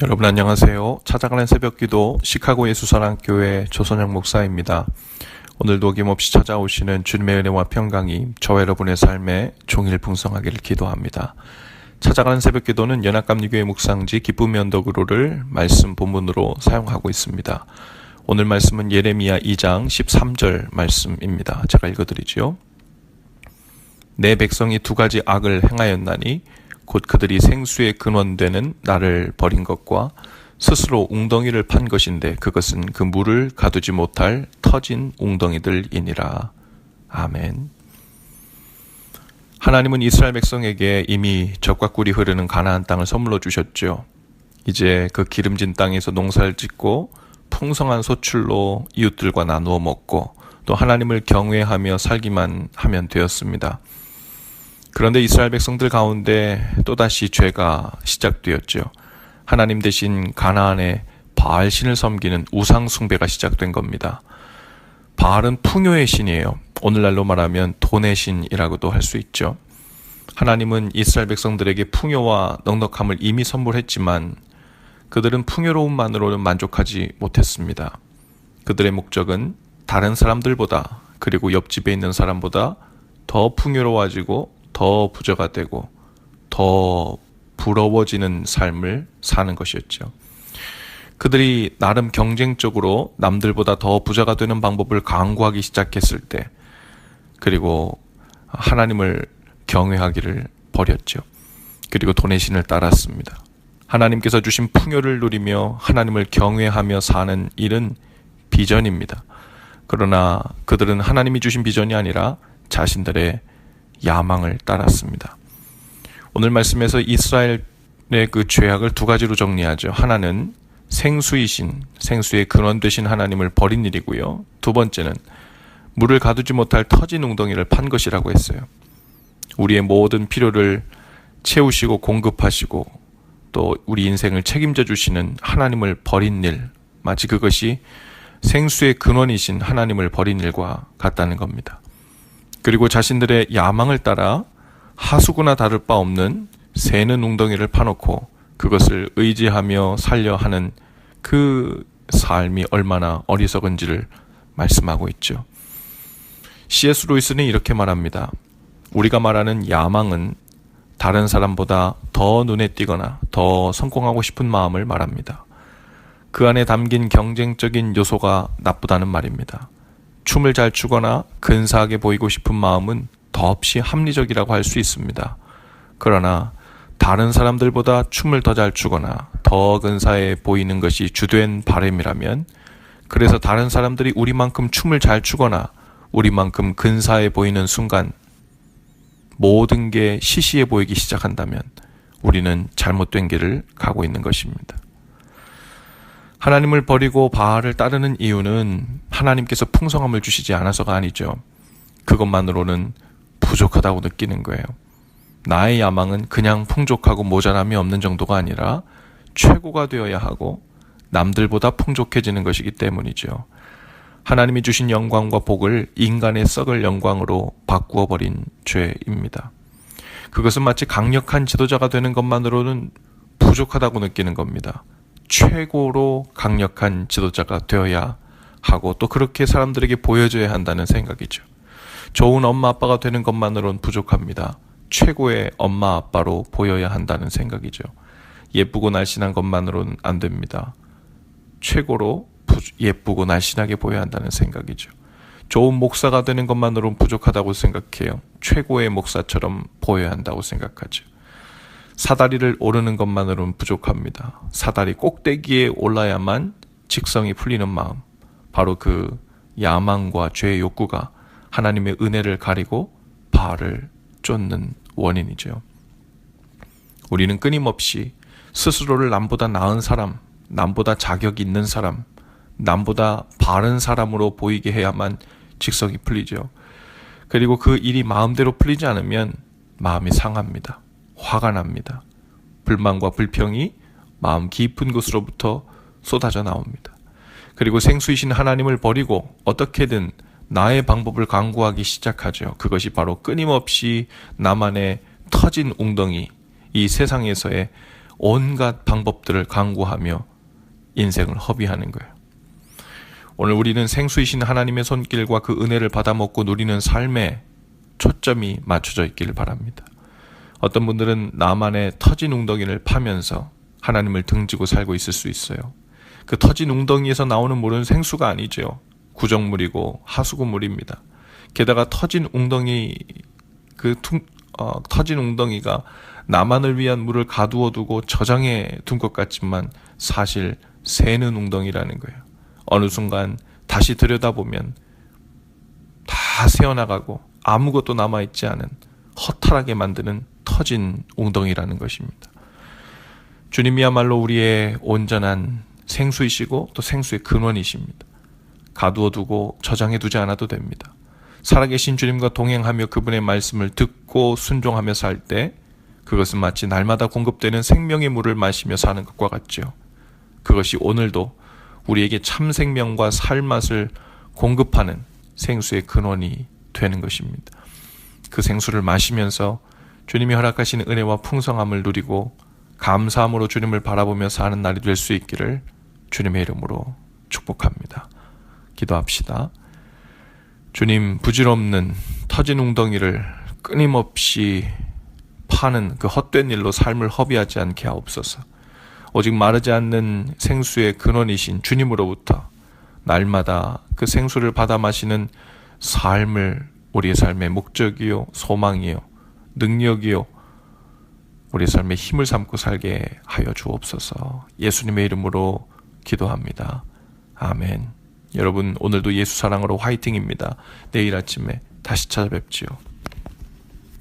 여러분 안녕하세요. 찾아가는 새벽기도 시카고 예수사랑교회 조선영 목사입니다. 오늘도 어김없이 찾아오시는 주님의 은혜와 평강이 저와 여러분의 삶에 종일 풍성하기를 기도합니다. 찾아가는 새벽기도는 연합감리교회 묵상지 기쁨의 언덕으로를 말씀 본문으로 사용하고 있습니다. 오늘 말씀은 예레미야 2장 13절 말씀입니다. 제가 읽어드리죠. 내 백성이 두 가지 악을 행하였나니 곧 그들이 생수의 근원되는 나를 버린 것과 스스로 웅덩이를 판 것인데 그것은 그 물을 가두지 못할 터진 웅덩이들이니라. 아멘. 하나님은 이스라엘 백성에게 이미 젖과 꿀이 흐르는 가나안 땅을 선물로 주셨죠. 이제 그 기름진 땅에서 농사를 짓고 풍성한 소출로 이웃들과 나누어 먹고 또 하나님을 경외하며 살기만 하면 되었습니다. 그런데 이스라엘 백성들 가운데 또다시 죄가 시작되었죠. 하나님 대신 가나안의 바알신을 섬기는 우상 숭배가 시작된 겁니다. 바알은 풍요의 신이에요. 오늘날로 말하면 돈의 신이라고도 할 수 있죠. 하나님은 이스라엘 백성들에게 풍요와 넉넉함을 이미 선물했지만 그들은 풍요로움만으로는 만족하지 못했습니다. 그들의 목적은 다른 사람들보다 그리고 옆집에 있는 사람보다 더 풍요로워지고 더 부자가 되고 더 부러워지는 삶을 사는 것이었죠. 그들이 나름 경쟁적으로 남들보다 더 부자가 되는 방법을 강구하기 시작했을 때 그리고 하나님을 경외하기를 버렸죠. 그리고 돈의 신을 따랐습니다. 하나님께서 주신 풍요를 누리며 하나님을 경외하며 사는 일은 비전입니다. 그러나 그들은 하나님이 주신 비전이 아니라 자신들의 야망을 따랐습니다. 오늘 말씀에서 이스라엘의 그 죄악을 두 가지로 정리하죠. 하나는 생수이신, 생수의 근원 되신 하나님을 버린 일이고요. 두 번째는 물을 가두지 못할 터진 웅덩이를 판 것이라고 했어요. 우리의 모든 필요를 채우시고 공급하시고 또 우리 인생을 책임져 주시는 하나님을 버린 일, 마치 그것이 생수의 근원이신 하나님을 버린 일과 같다는 겁니다. 그리고 자신들의 야망을 따라 하수구나 다를 바 없는 새는 웅덩이를 파놓고 그것을 의지하며 살려 하는 그 삶이 얼마나 어리석은지를 말씀하고 있죠. C.S. 루이스는 이렇게 말합니다. 우리가 말하는 야망은 다른 사람보다 더 눈에 띄거나 더 성공하고 싶은 마음을 말합니다. 그 안에 담긴 경쟁적인 요소가 나쁘다는 말입니다. 춤을 잘 추거나 근사하게 보이고 싶은 마음은 더없이 합리적이라고 할 수 있습니다. 그러나 다른 사람들보다 춤을 더 잘 추거나 더 근사해 보이는 것이 주된 바람이라면 그래서 다른 사람들이 우리만큼 춤을 잘 추거나 우리만큼 근사해 보이는 순간 모든 게 시시해 보이기 시작한다면 우리는 잘못된 길을 가고 있는 것입니다. 하나님을 버리고 바알을 따르는 이유는 하나님께서 풍성함을 주시지 않아서가 아니죠. 그것만으로는 부족하다고 느끼는 거예요. 나의 야망은 그냥 풍족하고 모자람이 없는 정도가 아니라 최고가 되어야 하고 남들보다 풍족해지는 것이기 때문이죠. 하나님이 주신 영광과 복을 인간의 썩을 영광으로 바꾸어 버린 죄입니다. 그것은 마치 강력한 지도자가 되는 것만으로는 부족하다고 느끼는 겁니다. 최고로 강력한 지도자가 되어야 하고 또 그렇게 사람들에게 보여줘야 한다는 생각이죠. 좋은 엄마 아빠가 되는 것만으로는 부족합니다. 최고의 엄마 아빠로 보여야 한다는 생각이죠. 예쁘고 날씬한 것만으로는 안 됩니다. 최고로 예쁘고 날씬하게 보여야 한다는 생각이죠. 좋은 목사가 되는 것만으로는 부족하다고 생각해요. 최고의 목사처럼 보여야 한다고 생각하죠. 사다리를 오르는 것만으로는 부족합니다. 사다리 꼭대기에 올라야만 직성이 풀리는 마음, 바로 그 야망과 죄의 욕구가 하나님의 은혜를 가리고 바알을 쫓는 원인이죠. 우리는 끊임없이 스스로를 남보다 나은 사람, 남보다 자격이 있는 사람, 남보다 바른 사람으로 보이게 해야만 직성이 풀리죠. 그리고 그 일이 마음대로 풀리지 않으면 마음이 상합니다. 화가 납니다. 불만과 불평이 마음 깊은 곳으로부터 쏟아져 나옵니다. 그리고 생수이신 하나님을 버리고 어떻게든 나의 방법을 강구하기 시작하죠. 그것이 바로 끊임없이 나만의 터진 웅덩이, 이 세상에서의 온갖 방법들을 강구하며 인생을 허비하는 거예요. 오늘 우리는 생수이신 하나님의 손길과 그 은혜를 받아먹고 누리는 삶에 초점이 맞춰져 있기를 바랍니다. 어떤 분들은 나만의 터진 웅덩이를 파면서 하나님을 등지고 살고 있을 수 있어요. 그 터진 웅덩이에서 나오는 물은 생수가 아니죠. 구정물이고 하수구물입니다. 게다가 터진 웅덩이, 터진 웅덩이가 나만을 위한 물을 가두어 두고 저장해 둔 것 같지만 사실 새는 웅덩이라는 거예요. 어느 순간 다시 들여다보면 다 새어나가고 아무것도 남아있지 않은 허탈하게 만드는 터진 웅덩이라는 것입니다. 주님이야말로 우리의 온전한 생수이시고 또 생수의 근원이십니다. 가두어 두고 저장해 두지 않아도 됩니다. 살아계신 주님과 동행하며 그분의 말씀을 듣고 순종하며 살 때 그것은 마치 날마다 공급되는 생명의 물을 마시며 사는 것과 같죠. 그것이 오늘도 우리에게 참 생명과 살맛을 공급하는 생수의 근원이 되는 것입니다. 그 생수를 마시면서 주님이 허락하시는 은혜와 풍성함을 누리고 감사함으로 주님을 바라보며 사는 날이 될 수 있기를 주님의 이름으로 축복합니다. 기도합시다. 주님, 부질없는 터진 웅덩이를 끊임없이 파는 그 헛된 일로 삶을 허비하지 않게 하옵소서. 오직 마르지 않는 생수의 근원이신 주님으로부터 날마다 그 생수를 받아 마시는 삶을 우리의 삶의 목적이요, 소망이요, 능력이요, 우리의 삶의 힘을 삼고 살게 하여 주옵소서. 예수님의 이름으로 기도합니다. 아멘. 여러분, 오늘도 예수 사랑으로 화이팅입니다. 내일 아침에 다시 찾아뵙지요.